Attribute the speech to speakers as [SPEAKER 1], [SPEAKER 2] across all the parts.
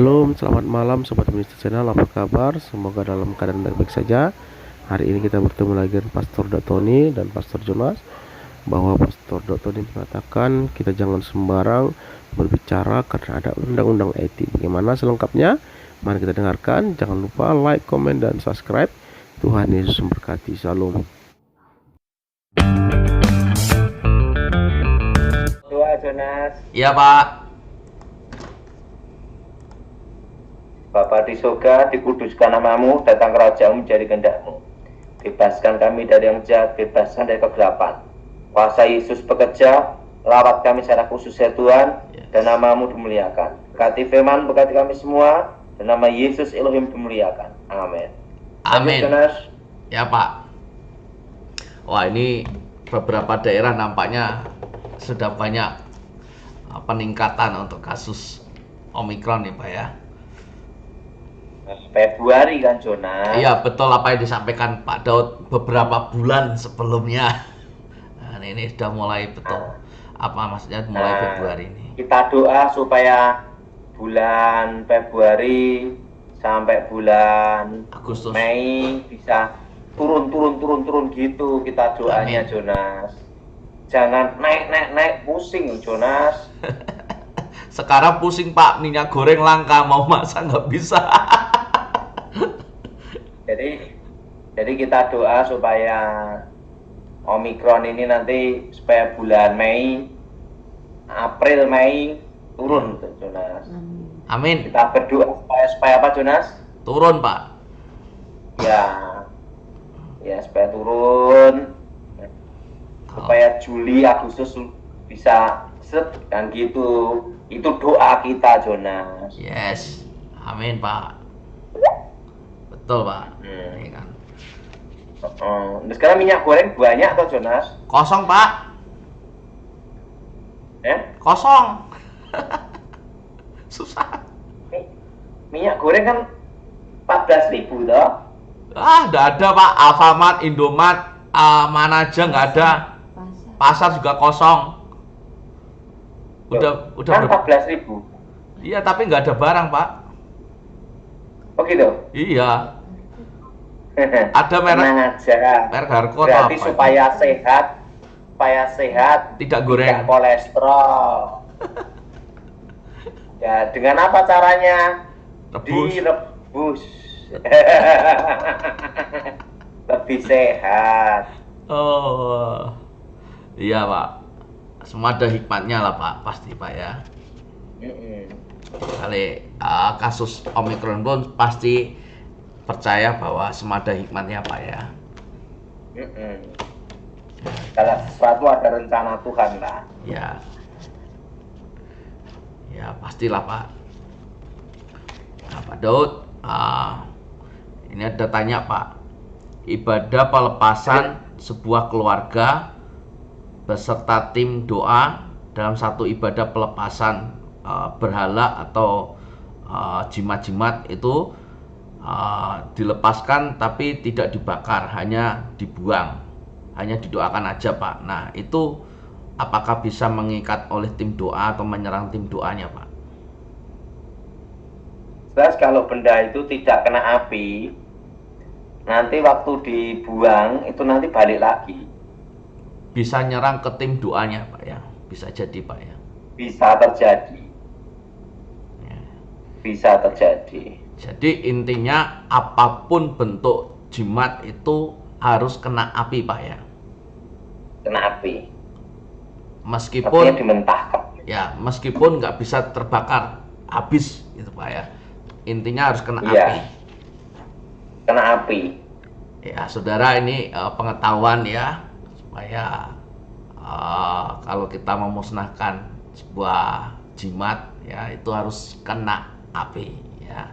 [SPEAKER 1] Shalom, selamat malam Sobat Minister Channel, apa kabar? Semoga dalam keadaan baik-baik saja. Hari ini kita bertemu lagi dengan Pastor Dotoni dan Pastor Jonas, bahwa Pastor Dotoni mengatakan kita jangan sembarang berbicara karena ada undang-undang etik. Bagaimana selengkapnya? Mari kita dengarkan. Jangan lupa like, komen, dan subscribe. Tuhan Yesus memberkati. Shalom.
[SPEAKER 2] Doa Jonas.
[SPEAKER 3] Iya Pak.
[SPEAKER 2] Bapa di surga, dikuduskan namamu, datang kerajaanmu, menjadi kehendak-mu. Bebaskan kami dari yang jahat, bebaskan dari kegelapan. Kuasa Yesus bekerja, lawat kami secara khusus ya Tuhan, dan namamu dimuliakan. Berkati firman, berkati kami semua, dan nama Yesus Elohim dimuliakan. Amin.
[SPEAKER 3] Amin.
[SPEAKER 2] Jonas.
[SPEAKER 3] Ya Pak. Wah, ini beberapa daerah nampaknya sudah banyak peningkatan untuk kasus Omikron nih Pak ya.
[SPEAKER 2] Februari kan Jonas.
[SPEAKER 3] Iya betul apa yang disampaikan Pak Daud beberapa bulan sebelumnya. Nah, ini sudah mulai betul. Apa maksudnya mulai Februari ini?
[SPEAKER 2] Kita doa supaya bulan Februari sampai bulan
[SPEAKER 3] Agustus,
[SPEAKER 2] Mei bisa turun gitu kita doanya. Amin. Jonas, jangan naik pusing Jonas.
[SPEAKER 3] Sekarang pusing Pak, minyak goreng langka, mau masak nggak bisa.
[SPEAKER 2] Jadi kita doa supaya Omikron ini nanti supaya bulan Mei, April, Mei turun Jonas.
[SPEAKER 3] Amin.
[SPEAKER 2] Kita berdoa supaya apa Jonas?
[SPEAKER 3] Turun Pak.
[SPEAKER 2] Ya supaya turun, supaya Juli Agustus bisa kan gitu. Itu doa kita Jonas.
[SPEAKER 3] Yes, amin Pak. Betul Pak. Ini kan.
[SPEAKER 2] Sekarang minyak goreng banyak atau Jonas?
[SPEAKER 3] Kosong Pak. Kosong. Susah.
[SPEAKER 2] Minyak goreng kan 14.000 toh?
[SPEAKER 3] Nggak ada Pak. Alfamart, Indomart, mana aja nggak ada. Pasar juga kosong. Udah
[SPEAKER 2] kan 14.000.
[SPEAKER 3] Iya, tapi nggak ada barang Pak.
[SPEAKER 2] Oh gitu?
[SPEAKER 3] Iya. Ada merek Harko.
[SPEAKER 2] Berarti supaya sehat,
[SPEAKER 3] tidak goreng,
[SPEAKER 2] tidak kolesterol. Ya, dengan apa caranya? Direbus. Lebih sehat.
[SPEAKER 3] Oh, iya Pak. Semua ada hikmatnya lah Pak, pasti Pak ya. Kali kasus Omikron pun pasti percaya bahwa semua ada hikmatnya Pak ya.
[SPEAKER 2] Kalau sesuatu ada rencana Tuhan lah.
[SPEAKER 3] Ya pastilah Pak. Nah, Pak Daud, ini ada tanya Pak. Ibadah pelepasan sebuah keluarga beserta tim doa dalam satu ibadah pelepasan berhala atau jimat-jimat itu dilepaskan tapi tidak dibakar, hanya dibuang, hanya didoakan aja Pak. Nah itu apakah bisa mengikat oleh tim doa atau menyerang tim doanya Pak?
[SPEAKER 2] Jelas kalau benda itu tidak kena api, nanti waktu dibuang itu nanti balik lagi.
[SPEAKER 3] Bisa nyerang ke tim doanya Pak ya, bisa jadi Pak ya.
[SPEAKER 2] Bisa terjadi. Bisa terjadi.
[SPEAKER 3] Jadi intinya apapun bentuk jimat itu harus kena api Pak ya.
[SPEAKER 2] Kena api.
[SPEAKER 3] Meskipun
[SPEAKER 2] artinya dimentahkan.
[SPEAKER 3] Ya, meskipun nggak bisa terbakar habis gitu Pak ya. Intinya harus kena api.
[SPEAKER 2] Kena api.
[SPEAKER 3] Ya, saudara, ini pengetahuan ya, supaya kalau kita memusnahkan sebuah jimat ya itu harus kena api ya.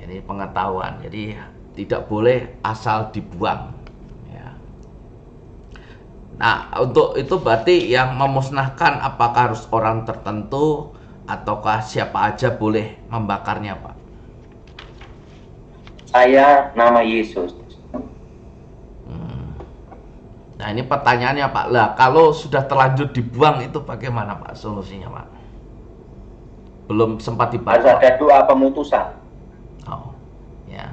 [SPEAKER 3] Ini pengetahuan, jadi tidak boleh asal dibuang ya. Nah, untuk itu berarti yang memusnahkan apakah harus orang tertentu ataukah siapa aja boleh membakarnya Pak?
[SPEAKER 2] Saya nama Yesus.
[SPEAKER 3] Nah ini pertanyaannya Pak, lah kalau sudah terlanjur dibuang itu bagaimana Pak solusinya Pak? Belum sempat
[SPEAKER 2] Harus
[SPEAKER 3] dibaca.
[SPEAKER 2] ada doa pemutusan.
[SPEAKER 3] Oh, ya.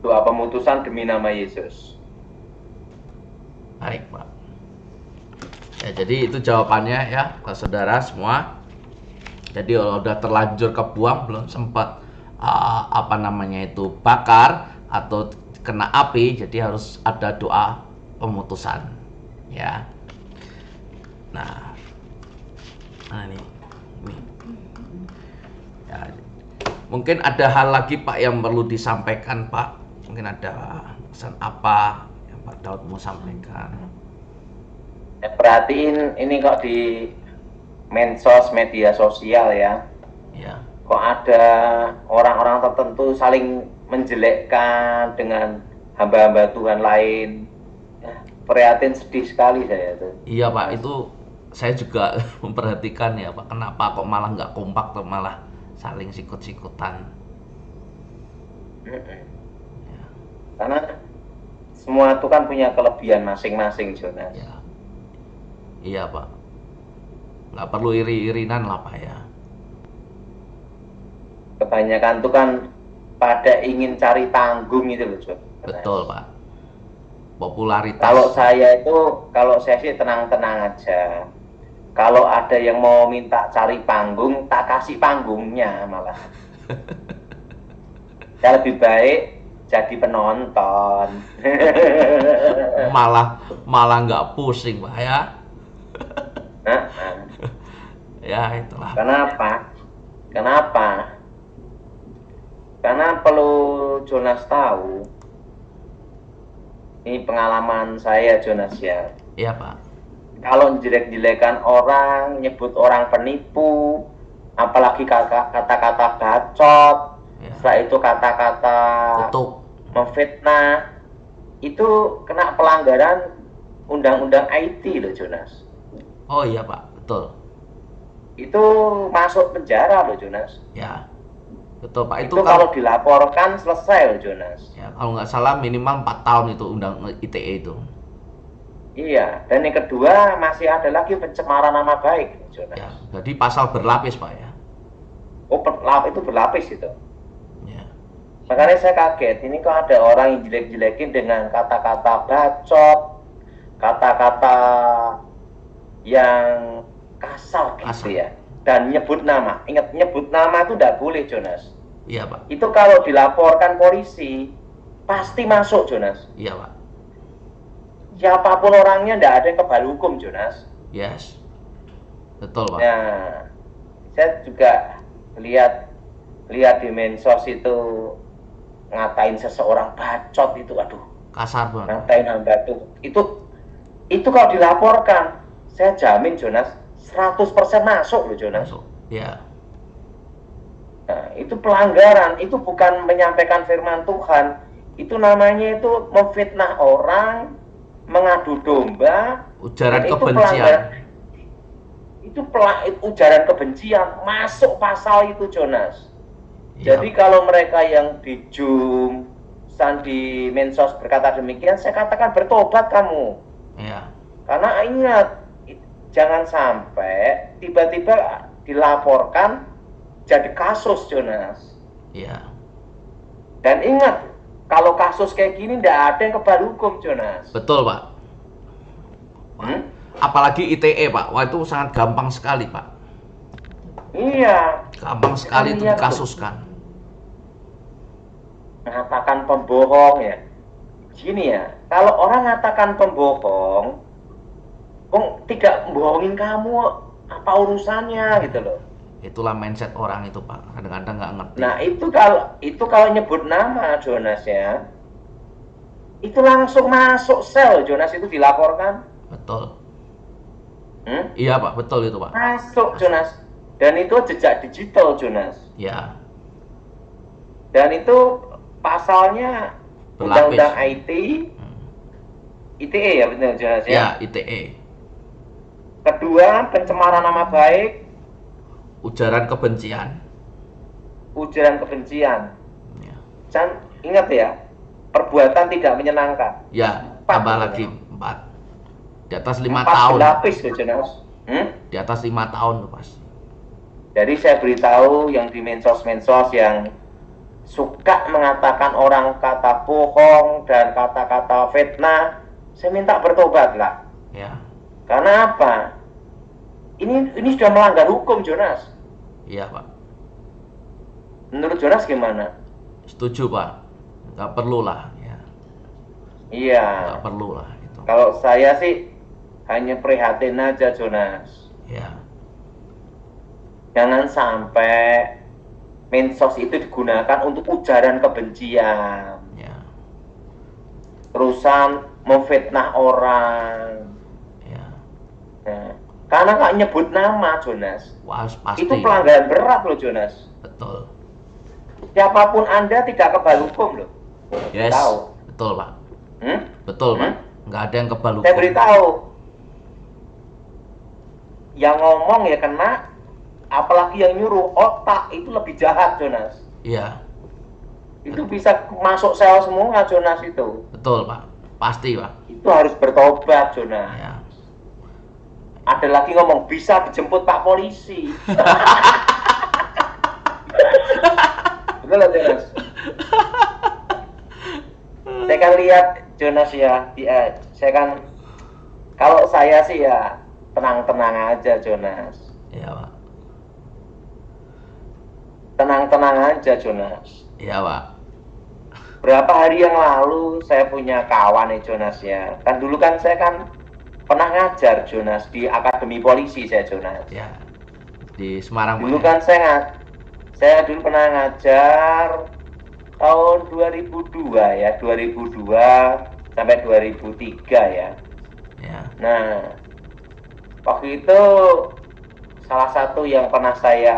[SPEAKER 2] Doa pemutusan demi nama Yesus.
[SPEAKER 3] Baik, Pak. Ya, jadi itu jawabannya ya, Pak saudara semua. Jadi kalau udah terlanjur kebuang, belum sempat apa namanya itu bakar atau kena api, jadi harus ada doa pemutusan, ya. Nah, ini. Ya, mungkin ada hal lagi Pak yang perlu disampaikan Pak. Mungkin ada pesan apa yang Pak Daud mau sampaikan?
[SPEAKER 2] Perhatiin ini kok di medsos, media sosial ya.
[SPEAKER 3] Ya.
[SPEAKER 2] Kok ada orang-orang tertentu saling menjelekkan dengan hamba-hamba Tuhan lain. Prihatin, sedih sekali saya tuh.
[SPEAKER 3] Iya Pak, itu saya juga memperhatikan ya Pak. Kenapa kok malah nggak kompak tuh, malah saling sikut-sikutan? Ya.
[SPEAKER 2] Karena semua itu kan punya kelebihan masing-masing, Jonas.
[SPEAKER 3] Ya. Iya Pak. Nggak perlu iri-irinan lah Pak ya.
[SPEAKER 2] Kebanyakan tuh kan pada ingin cari panggung itu loh, Jonas.
[SPEAKER 3] Betul Pak. Popularitas.
[SPEAKER 2] Kalau saya sih tenang-tenang aja. Kalau ada yang mau minta cari panggung, tak kasih panggungnya malah. Saya lebih baik jadi penonton.
[SPEAKER 3] malah nggak pusing Pak ya.
[SPEAKER 2] Nah,
[SPEAKER 3] Ya itulah.
[SPEAKER 2] Kenapa? Karena perlu Jonas tahu. Ini pengalaman saya, Jonas ya.
[SPEAKER 3] Iya Pak.
[SPEAKER 2] Kalau jelek-jelekan orang, nyebut orang penipu, apalagi kata-kata bacot,
[SPEAKER 3] Ya.
[SPEAKER 2] setelah itu kata-kata
[SPEAKER 3] Kutuk.
[SPEAKER 2] memfitnah, itu kena pelanggaran undang-undang IT loh, Jonas.
[SPEAKER 3] Oh iya Pak, betul.
[SPEAKER 2] Itu masuk penjara loh, Jonas.
[SPEAKER 3] Ya, betul Pak.
[SPEAKER 2] Itu kalau dilaporkan selesai loh, Jonas.
[SPEAKER 3] ya, kalau nggak salah minimal 4 tahun itu undang ITE itu.
[SPEAKER 2] Iya, dan yang kedua masih ada lagi pencemaran nama baik, Jonas.
[SPEAKER 3] Ya, jadi pasal berlapis Pak ya.
[SPEAKER 2] Oh, itu berlapis itu.
[SPEAKER 3] Ya.
[SPEAKER 2] Makanya saya kaget, ini kok ada orang yang jelek-jelekin dengan kata-kata bacot, kata-kata yang kasar gitu ya. Dan nyebut nama. Ingat, nyebut nama itu tidak boleh, Jonas.
[SPEAKER 3] Iya Pak.
[SPEAKER 2] Itu kalau dilaporkan polisi, pasti masuk, Jonas.
[SPEAKER 3] Iya Pak.
[SPEAKER 2] Siapapun orangnya, tidak ada yang kebal hukum, Jonas.
[SPEAKER 3] Yes. Betul Pak.
[SPEAKER 2] Nah, saya juga lihat di medsos itu ngatain seseorang bacot itu, aduh.
[SPEAKER 3] Kasar banget.
[SPEAKER 2] Ngatain hamba tuh. Itu kalau dilaporkan, saya jamin Jonas 100% masuk loh, Jonas.
[SPEAKER 3] Masuk. Ya.
[SPEAKER 2] Nah, itu pelanggaran, itu bukan menyampaikan firman Tuhan. Itu namanya itu memfitnah orang, mengadu domba,
[SPEAKER 3] Ujaran
[SPEAKER 2] itu
[SPEAKER 3] kebencian.
[SPEAKER 2] Itu ujaran kebencian, masuk pasal itu, Jonas.
[SPEAKER 3] Iya.
[SPEAKER 2] Jadi kalau mereka yang di Zoom, di medsos berkata demikian, saya katakan bertobat kamu.
[SPEAKER 3] Iya.
[SPEAKER 2] Karena ingat, jangan sampai tiba-tiba dilaporkan jadi kasus, Jonas.
[SPEAKER 3] Iya.
[SPEAKER 2] Dan ingat, kalau kasus kayak gini tidak ada yang kebal hukum, Jonas.
[SPEAKER 3] Betul Pak. Apalagi ITE Pak. Wah, itu sangat gampang sekali Pak.
[SPEAKER 2] Iya.
[SPEAKER 3] Gampang sekali itu dikasuskan.
[SPEAKER 2] Mengatakan pembohong ya. Gini ya, kalau orang ngatakan pembohong, tidak membohongin kamu, apa urusannya gitu loh.
[SPEAKER 3] Itulah mindset orang itu Pak. Kadang-kadang nggak ngerti.
[SPEAKER 2] Nah itu kalau nyebut nama, Jonas ya, itu langsung masuk sel, Jonas, itu dilaporkan.
[SPEAKER 3] Betul. Iya Pak, betul itu Pak.
[SPEAKER 2] Masuk, Jonas. Dan itu jejak digital, Jonas.
[SPEAKER 3] Ya.
[SPEAKER 2] Dan itu pasalnya
[SPEAKER 3] Berlapis.
[SPEAKER 2] Undang-Undang IT, ITE ya, betul, Jonas ya.
[SPEAKER 3] Ya, ITE.
[SPEAKER 2] Kedua, pencemaran nama baik,
[SPEAKER 3] Ujaran kebencian. Ya.
[SPEAKER 2] Dan ingat ya, perbuatan tidak menyenangkan.
[SPEAKER 3] Ya,
[SPEAKER 2] 4,
[SPEAKER 3] tambah
[SPEAKER 2] ya.
[SPEAKER 3] lagi 4. Di atas 5
[SPEAKER 2] 4
[SPEAKER 3] tahun.
[SPEAKER 2] berlapis loh, Jonas.
[SPEAKER 3] Di atas 5 tahun tuh pasti.
[SPEAKER 2] Jadi saya beritahu yang di mensos-mensos yang suka mengatakan orang kata bohong dan kata-kata fitnah, saya minta bertobatlah.
[SPEAKER 3] Ya.
[SPEAKER 2] Karena apa? Ini sudah melanggar hukum, Jonas.
[SPEAKER 3] Iya, Pak.
[SPEAKER 2] Menurut Jonas gimana?
[SPEAKER 3] Setuju, Pak. Nggak perlu lah, ya.
[SPEAKER 2] Iya.
[SPEAKER 3] Nggak perlu lah itu.
[SPEAKER 2] Kalau saya sih hanya prihatin aja, Jonas.
[SPEAKER 3] Ya.
[SPEAKER 2] Jangan sampai mensos itu digunakan untuk ujaran kebencian,
[SPEAKER 3] Ya.
[SPEAKER 2] terusan memfitnah orang.
[SPEAKER 3] Ya.
[SPEAKER 2] Nah, karena nggak nyebut nama, Jonas,
[SPEAKER 3] Wah, pasti.
[SPEAKER 2] itu pelanggaran berat loh, Jonas.
[SPEAKER 3] Betul.
[SPEAKER 2] Siapapun Anda tidak kebal hukum loh.
[SPEAKER 3] Yes.
[SPEAKER 2] Tahu?
[SPEAKER 3] Betul, Pak.
[SPEAKER 2] Hmm?
[SPEAKER 3] Betul, Pak.
[SPEAKER 2] Hmm?
[SPEAKER 3] Nggak ada yang kebal
[SPEAKER 2] Saya
[SPEAKER 3] hukum.
[SPEAKER 2] beritahu, yang ngomong ya kena, apalagi yang nyuruh, otak itu lebih jahat, Jonas.
[SPEAKER 3] Iya.
[SPEAKER 2] Itu bisa masuk sel semua, Jonas itu.
[SPEAKER 3] Betul, Pak. Pasti, Pak.
[SPEAKER 2] Itu harus bertobat, Jonas.
[SPEAKER 3] Ya.
[SPEAKER 2] Ada lagi ngomong, bisa dijemput Pak Polisi. Betul lah, Jonas. Saya kan lihat, Jonas ya, saya kan, kalau saya sih ya, tenang-tenang aja, Jonas.
[SPEAKER 3] Iya, Pak.
[SPEAKER 2] Tenang-tenang aja, Jonas.
[SPEAKER 3] Iya, Pak.
[SPEAKER 2] Berapa hari yang lalu saya punya kawan nih, Jonas ya. Kan dulu kan saya kan pernah ngajar, Jonas, di Akademi Polisi saya, Jonas.
[SPEAKER 3] Ya. Di Semarang, Pak.
[SPEAKER 2] Dulu
[SPEAKER 3] Ya?
[SPEAKER 2] kan saya dulu pernah ngajar tahun 2002 ya, 2002 sampai 2003 ya.
[SPEAKER 3] Ya.
[SPEAKER 2] Nah, waktu itu salah satu yang pernah saya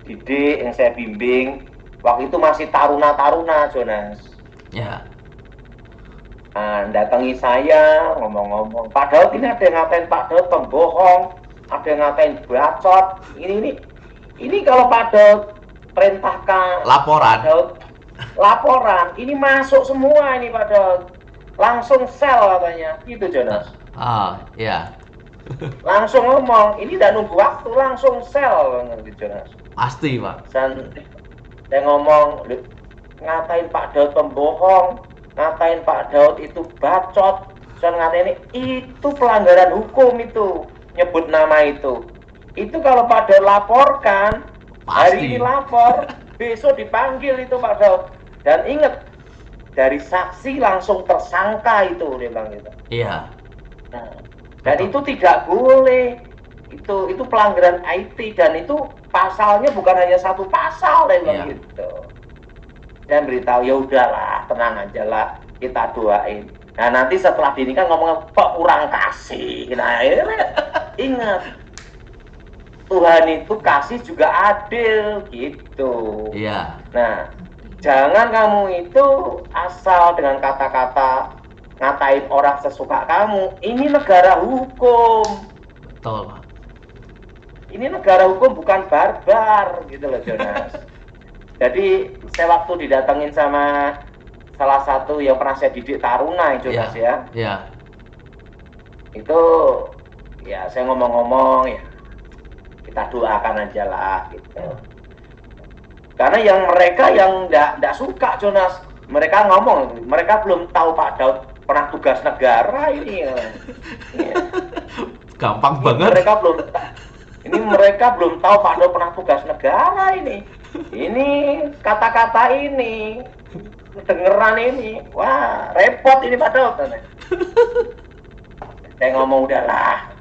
[SPEAKER 2] didik, yang saya bimbing, waktu itu masih taruna-taruna, Jonas.
[SPEAKER 3] Ya.
[SPEAKER 2] Nah, datangi saya, ngomong-ngomong, Pak Daud ini ada yang ngatain Pak Daud pembohong, ada yang ngatain bacot, ini kalau Pak Daud perintahkan
[SPEAKER 3] Laporan.
[SPEAKER 2] Pak Daud laporan, ini masuk semua ini Pak Daud, langsung sel katanya, gitu Jonas.
[SPEAKER 3] Ah, ya.
[SPEAKER 2] Langsung ngomong, ini tidak nunggu waktu, langsung sel, gitu Jonas.
[SPEAKER 3] Pasti, Pak.
[SPEAKER 2] Saya ngomong, ngatain Pak Daud pembohong, ngatain Pak Daud itu bacot, saya ngatain itu pelanggaran hukum itu, nyebut nama itu. Itu kalau Pak Daud laporkan, hari
[SPEAKER 3] Pasti.
[SPEAKER 2] ini lapor, besok dipanggil itu Pak Daud. Dan ingat, dari saksi langsung tersangka itu, dia bilang gitu.
[SPEAKER 3] Iya.
[SPEAKER 2] Nah, dan itu tidak boleh. Itu pelanggaran IT dan itu pasalnya bukan hanya satu pasal, dia bilang
[SPEAKER 3] Iya.
[SPEAKER 2] gitu. Dan beritahu ya udahlah, tenang aja lah, kita doain. Nah nanti setelah ini kan ngomong kok kurang kasih. Nah ingat, Tuhan itu kasih juga adil gitu.
[SPEAKER 3] Iya.
[SPEAKER 2] Nah jangan kamu itu asal dengan kata-kata ngatain orang sesuka kamu. Ini negara hukum.
[SPEAKER 3] Betul, Pak.
[SPEAKER 2] Ini negara hukum, bukan barbar gitu loh, Jonas. Jadi saya waktu didatengin sama salah satu yang pernah saya didik taruna, Jonas ya.
[SPEAKER 3] Iya.
[SPEAKER 2] Itu ya saya ngomong-ngomong ya, kita doakan aja lah gitu. Karena yang mereka yang enggak suka, Jonas, mereka ngomong, mereka belum tahu Pak Daud pernah tugas negara ini.
[SPEAKER 3] Gampang banget.
[SPEAKER 2] Mereka belum tahu Pak Daud pernah tugas negara ini. Ini kata-kata ini, dengeran ini, wah repot ini Pak Daud. Saya ngomong udahlah.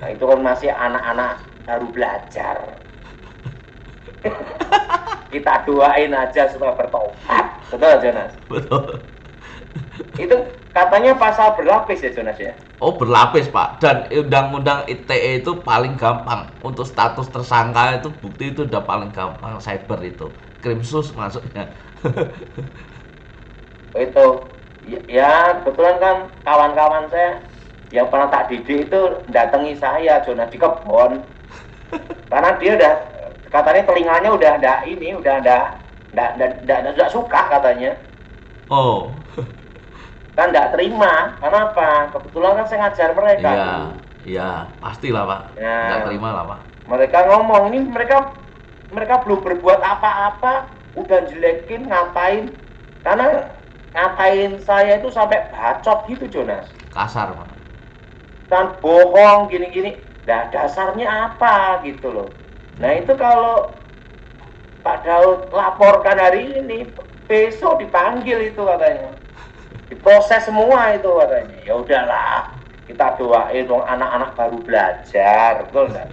[SPEAKER 2] Nah, itu kan masih anak-anak baru belajar. Kita doain aja supaya bertobat. Betul, Jonas?
[SPEAKER 3] Betul.
[SPEAKER 2] Itu katanya pasal berlapis ya, Jonas ya?
[SPEAKER 3] Oh, berlapis, Pak. Dan undang-undang ITE itu paling gampang. Untuk status tersangka itu bukti itu udah paling gampang. Cyber itu. Krimsus maksudnya.
[SPEAKER 2] Itu ya kebetulan kan kawan-kawan saya yang pernah tak didik itu datangi saya, Jonas, di kebon. Karena dia udah katanya telinganya udah enggak suka katanya.
[SPEAKER 3] Oh.
[SPEAKER 2] Kan enggak terima. Kenapa? Kebetulan kan saya ngajar mereka.
[SPEAKER 3] Iya, iya, pastilah, Pak.
[SPEAKER 2] Nah.
[SPEAKER 3] Nggak terima lah, Pak.
[SPEAKER 2] Mereka ngomong ini mereka belum berbuat apa-apa udah jelekin, ngatain. Karena ngatain saya itu sampai bacot gitu, Jonas.
[SPEAKER 3] Kasar, Pak.
[SPEAKER 2] Dan bohong gini-gini. Nah, dasarnya apa gitu loh. Nah, itu kalau Pak Daud laporkan hari ini, besok dipanggil itu katanya. Diproses semua itu katanya. Ya udahlah, kita doain dong anak-anak baru belajar, betul enggak?